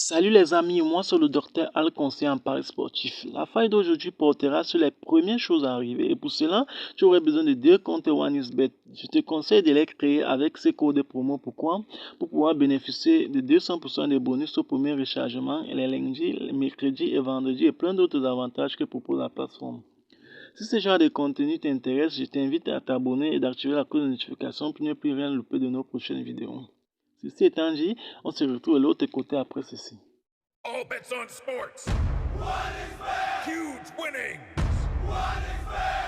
Salut les amis, moi c'est le docteur Al, conseiller en paris sportif. La faille d'aujourd'hui portera sur les premières choses à arriver et pour cela, tu aurais besoin de deux comptes OneXBet. Je te conseille de les créer avec ces codes de promo. Pourquoi? Pour pouvoir bénéficier de 200% de bonus au premier rechargement et les lundis, les mercredis et vendredis et plein d'autres avantages que propose la plateforme. Si ce genre de contenu t'intéresse, je t'invite à t'abonner et d'activer la cloche de notification pour ne plus rien louper de nos prochaines vidéos. Ceci étant dit, on se retrouve de l'autre côté après ceci. All bets on sports. Huge winnings.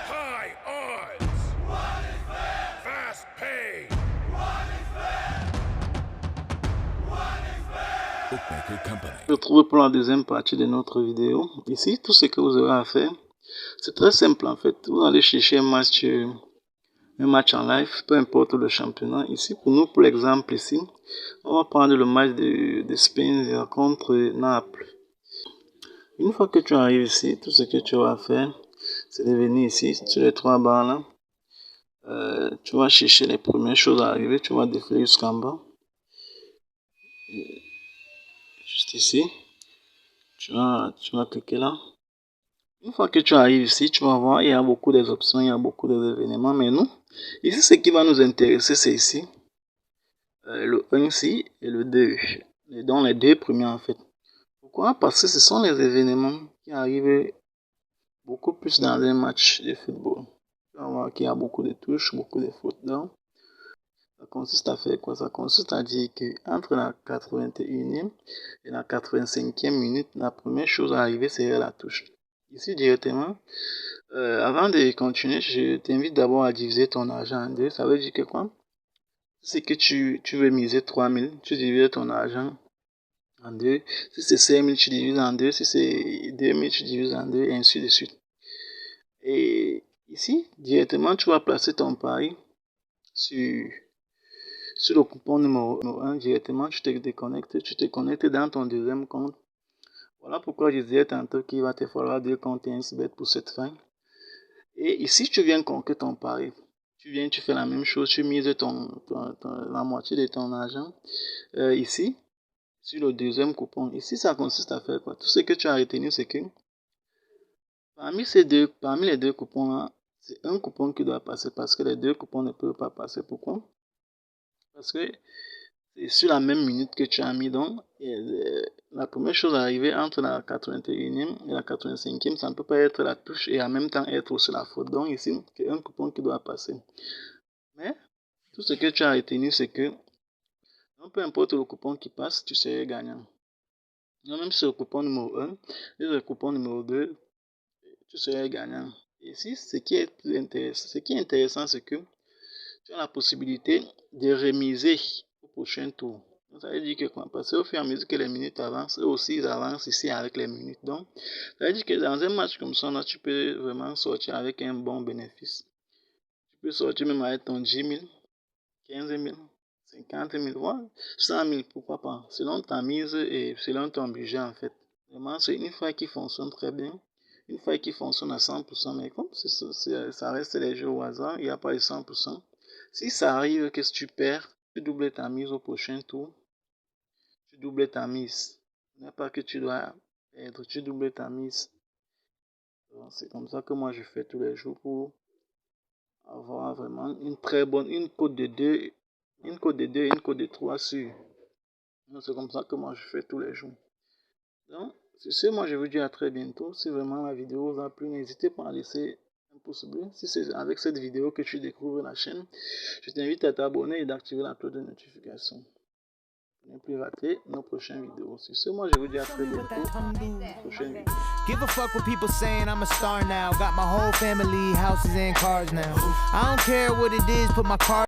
High odds. Fast pay. Bookmaker Company. Je retrouve pour la deuxième partie de notre vidéo. Ici, tout ce que vous aurez à faire, c'est très simple en fait. Vous allez chercher un match en live, peu importe le championnat. Ici, pour nous, pour l'exemple ici, on va prendre le match de Spezia contre Naples. Une fois que tu arrives ici, tout ce que tu vas faire, c'est de venir ici, sur les trois barres là. Tu vas chercher les premières choses à arriver, tu vas défiler jusqu'en bas. Juste ici. Tu vas cliquer là. Une fois que tu arrives ici, tu vas voir, il y a beaucoup d'options, il y a beaucoup d'événements. Mais nous, ici, ce qui va nous intéresser, c'est ici. Le 1 ici et le 2. Donc les deux premiers en fait. Pourquoi? Parce que ce sont les événements qui arrivent beaucoup plus dans un match de football. Tu vas voir qu'il y a beaucoup de touches, beaucoup de fautes. Donc, ça consiste à faire quoi? Ça consiste à dire que entre la 81e et la 85e minute, la première chose à arriver serait la touche. Ici directement, avant de continuer, je t'invite d'abord à diviser ton argent en deux. Ça veut dire que quoi? C'est que tu veux miser 3000, tu divises ton argent en deux. Si c'est 5000, tu divises en deux. Si c'est 2000, tu divises en deux, et ainsi de suite. Et ici, directement, tu vas placer ton pari sur le coupon numéro 1. Directement, tu te connectes dans ton deuxième compte. Voilà pourquoi je disais tantôt qu'il va te falloir deux comptes OneXBet pour cette fin. Et ici, tu viens conclure ton pari. Tu fais la même chose, tu mises la moitié de ton argent ici, sur le deuxième coupon. Ici, ça consiste à faire quoi? Tout ce que tu as retenu, c'est que parmi les deux coupons-là, c'est un coupon qui doit passer parce que les deux coupons ne peuvent pas passer. Pourquoi? Parce que c'est sur la même minute que tu as mis. Donc, la première chose à arriver entre la 81e et la 85e, ça ne peut pas être la touche et en même temps être aussi la faute. Donc, ici, c'est un coupon qui doit passer. Mais, tout ce que tu as retenu, c'est que peu importe le coupon qui passe, tu serais gagnant. Donc, même sur le coupon numéro 1 et le coupon numéro 2, tu serais gagnant. Et ici, ce qui est intéressant, c'est que tu as la possibilité de remiser au prochain tour. Ça veut dire que quoi? Parce qu'au fur et à mesure que les minutes avancent, eux aussi ils avancent ici avec les minutes. Donc, ça veut dire que dans un match comme ça, là, tu peux vraiment sortir avec un bon bénéfice. Tu peux sortir même avec ton 10 000, 15 000, 50 000, voire 100 000, pourquoi pas, selon ta mise et selon ton budget en fait. Vraiment, c'est une faille qui fonctionne très bien. Une faille qui fonctionne à 100%, mais comme ça reste les jeux au hasard, il n'y a pas de 100%. Si ça arrive que tu perds, tu doubles ta mise au prochain tour. Tu doubles ta mise. Ce n'est pas que tu dois perdre, tu doubles ta mise. C'est comme ça que moi je fais tous les jours pour avoir vraiment une très bonne, une cote de 2, une cote de 3 sur. C'est comme ça que moi je fais tous les jours. Donc, sur ce, moi je vous dis à très bientôt. Si vraiment la vidéo vous a plu, n'hésitez pas à laisser un pouce bleu. Si c'est avec cette vidéo que tu découvres la chaîne, je t'invite à t'abonner et d'activer la cloche de notification pour ne plus rater nos prochaines vidéos. Sur ce, moi je vous dis à très bientôt. Prochaine vidéo. Give a fuck what people saying, I'm a star now. Got my whole family, houses and cars now. I don't care what it is, put my car